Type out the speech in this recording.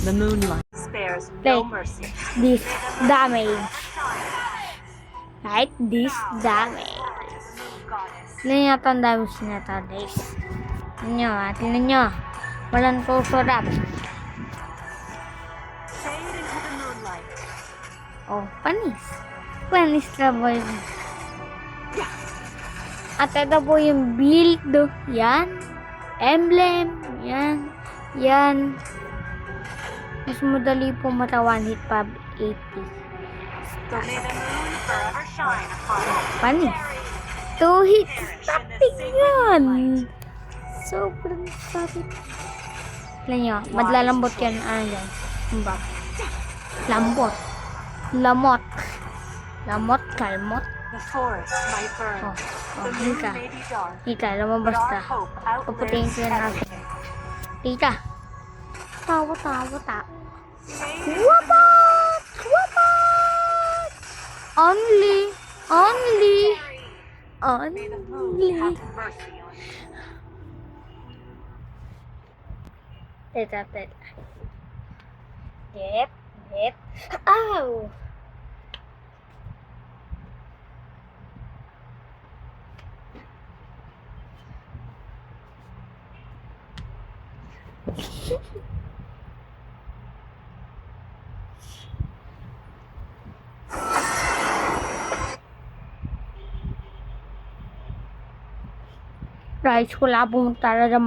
The moonlight spares Like no mercy. this damage. Like this damage. Tignan nyo itong damage na ito, guys. Tignan nyo. Walang susurap. Fade into the moonlight. Oh, panis. Panis na ba yun? At ito po yung build. Yan. Emblem. Yan. Yan. Mas madali po mata 1 hit pab 80. So may the moon forever shine upon us. Panis. 2 hits. Static yan. Sobrang static. Alam nyo, madlalambot yan. Ano yan? Ba? Lambot. Lamot. Lamot, kalmot. The forest might burn. Oh, The moon Hika. may be dark. Hika, But lumabas our ka. hope Papatayin outlives ko yan natin. everything. Hika. Tawa, tawa, tawa. Fade into the Wapat! Wapat! Only. Only. May the moon Only. have mercy on us. Teka, teka. Get. Get. Ow! Guys, wala pong talaga